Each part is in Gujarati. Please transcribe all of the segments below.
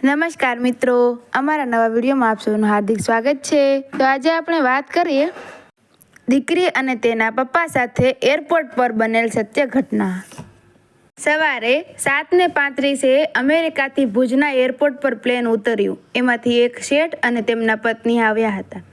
નમસ્કાર મિત્રો, અમારા નવા વિડીયોમાં આપ સૌનું હાર્દિક સ્વાગત છે। તો આજે આપણે વાત કરીએ દીકરી અને તેના પપ્પા સાથે એરપોર્ટ પર બનેલ સત્ય ઘટના। સવારે 7:35 અમેરિકાથી ભુજના એરપોર્ટ પર પ્લેન ઉતર્યું। એમાંથી એક શેઠ અને તેમના પત્ની આવ્યા હતા।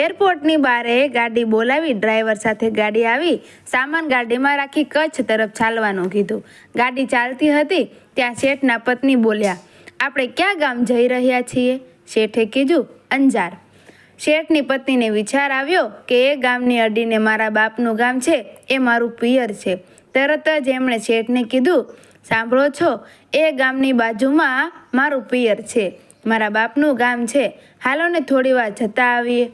એરપોર્ટની બારે ગાડી બોલાવી ડ્રાઈવર સાથે ગાડી આવી સામાન ગાડીમાં રાખી કચ્છ તરફ ચાલવાનું કીધું। ગાડી ચાલતી હતી ત્યાં શેઠના પત્ની બોલ્યા, આપણે ક્યાં ગામ જઈ રહ્યા છીએ? શેઠે કીધું, અંજાર। શેઠની પત્નીને વિચાર આવ્યો કે એ ગામની અડીને મારા બાપનું ગામ છે, એ મારું પિયર છે। તરત જ એમણે શેઠને કીધું, સાંભળો છો, એ ગામની બાજુમાં મારું પિયર છે, મારા બાપનું ગામ છે, હાલો ને થોડી વાર જતા આવીએ।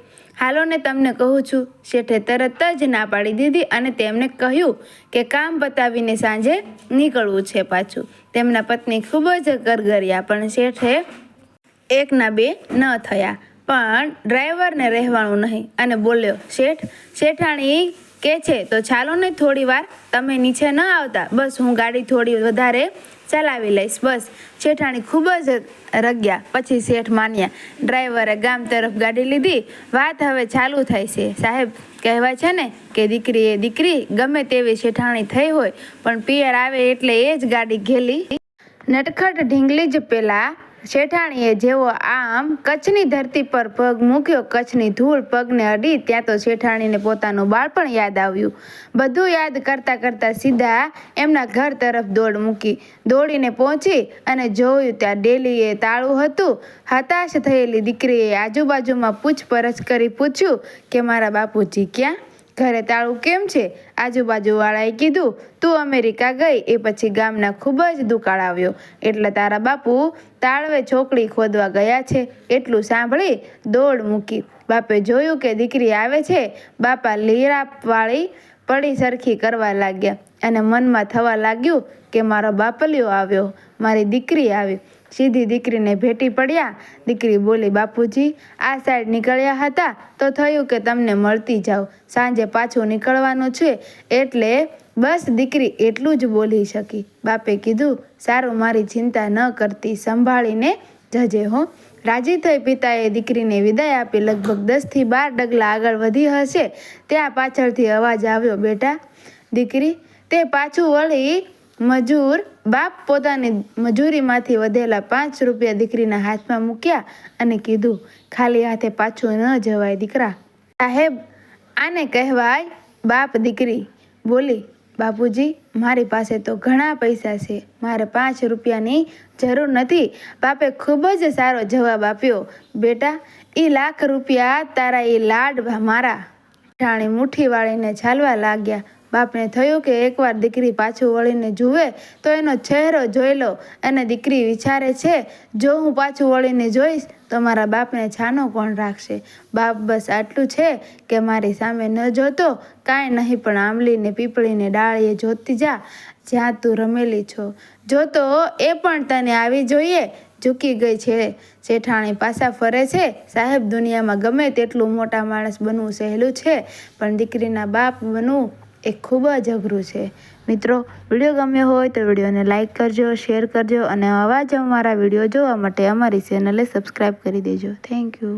હાલો ને તમને કહું છું। શેઠે તરત જ ના પાડી દીધી અને તેમને કહ્યું કે કામ પતાવીને સાંજે નીકળવું છે પાછું। તેમના પત્ની ખૂબ જ ગરગર્યા, પણ શેઠે એકના બે ન થયા। પણ ડ્રાઈવરને રહેવાનું નહીં અને બોલ્યો, શેઠાણી કે છે તો ચાલો ને થોડી વાર, તમે નીચે ન આવતા? બસ હું ગાડી થોડી વધારે ચલાવી લઈશ, બસ। શેઠાણી ખૂબ જ રગ્યા, પછી શેઠ માન્યા। ડ્રાઈવરે ગામ તરફ ગાડી લીધી। વાત હવે ચાલુ થઈ છે। સાહેબ, કહેવાય છે ને કે દીકરી એ દીકરી ગમે તેવી શેઠાણી થઈ હોય પણ પિયર આવે એટલે એ જ ગાડી ઘેલી। નટખટ ઢીંગલી જ પેલા શેઠાણીએ જેવો આમ કચ્છની ધરતી પર પગ મૂક્યો, કચ્છની ધૂળ પગને અડી ત્યાં તો શેઠાણીને પોતાનું બાળપણ યાદ આવ્યું। બધું યાદ કરતાં કરતાં સીધા એમના ઘર તરફ દોડ મૂકી। દોડીને પહોંચી અને જોયું ત્યાં ડેલીએ તાળું હતું। હતાશ થયેલી દીકરીએ આજુબાજુમાં પૂછપરછ કરી પૂછ્યું કે મારા બાપુજી ક્યાં? ઘરે તાળું કેમ છે? આજુબાજુવાળાએ કીધું, તું અમેરિકા ગઈ એ પછી ગામના ખૂબ જ દુકાળ આવ્યો એટલે તારા બાપુ તાળવે ચોકડી ખોદવા ગયા છે। એટલું સાંભળી દોડ મૂકી। બાપે જોયું કે દીકરી આવે છે। બાપા લીરાપવાળી પડી સરખી કરવા લાગ્યા અને મનમાં થવા લાગ્યું કે મારો બાપલિયો આવ્યો, મારી દીકરી આવી। સીધી દીકરીને ભેટી પડ્યા। દીકરી બોલી, બાપુજી આ સાઈડ નીકળ્યા હતા તો થયું કે તમને મળતી જાઉં, સાંજે પાછું નીકળવાનું છે એટલે બસ દીકરી એટલું જ બોલી શકી। બાપે કીધું, સારું, મારી ચિંતા ન કરતી, સંભાળીને જજે હો। રાજી થઈ પિતાએ દીકરીને વિદાય આપી। લગભગ 10થી 12 ડગલા આગળ વધી હશે ત્યાં પાછળથી અવાજ આવ્યો, બેટા દીકરી। તે પાછું વળી મજૂર બાપ પોતાની મજૂરીમાંથી વધેલા 5 રૂપિયા દીકરીના હાથમાં મૂક્યા અને કીધું, ખાલી હાથે પાછું ન જવાય દીકરા। સાહેબ, આને કહેવાય બાપ દીકરી। બોલી, બાપુજી મારી પાસે તો ઘણા પૈસા છે, મારે 5 રૂપિયાની જરૂર નથી। બાપે ખૂબ જ સારો જવાબ આપ્યો, બેટા એ લાખ રૂપિયા તારા એ લાડ મારા। ઠાણી મુઠ્ઠી વાળીને ચાલવા લાગ્યા। બાપને થયું કે એકવાર દીકરી પાછું વળીને જુએ તો એનો ચહેરો જોઈ લો અને દીકરી વિચારે છે, જો હું પાછું વળીને જોઈશ તો મારા બાપને છાનો કોણ રાખશે? બાપ બસ આટલું છે કે મારી સામે ન જોતો કાંઈ નહીં, પણ આંબલીને પીપળીને ડાળીએ જોતી જા, જ્યાં તું રમેલી છો, જોતો એ પણ તને આવી જોઈએ। ઝૂકી ગઈ છે। શેઠાણી પાછા ફરે છે, સાહેબ દુનિયામાં ગમે તેટલું મોટા માણસ બનવું સહેલું છે પણ દીકરીના બાપ બનવું એ ખૂબ જ અઘરું છે। મિત્રો, વિડીયો ગમ્યો હોય તો વિડીયોને લાઇક કરજો, શેર કરજો અને આવા જ અમારા વિડીયો જોવા માટે અમારી ચેનલને સબસ્ક્રાઈબ કરી દેજો। Thank you.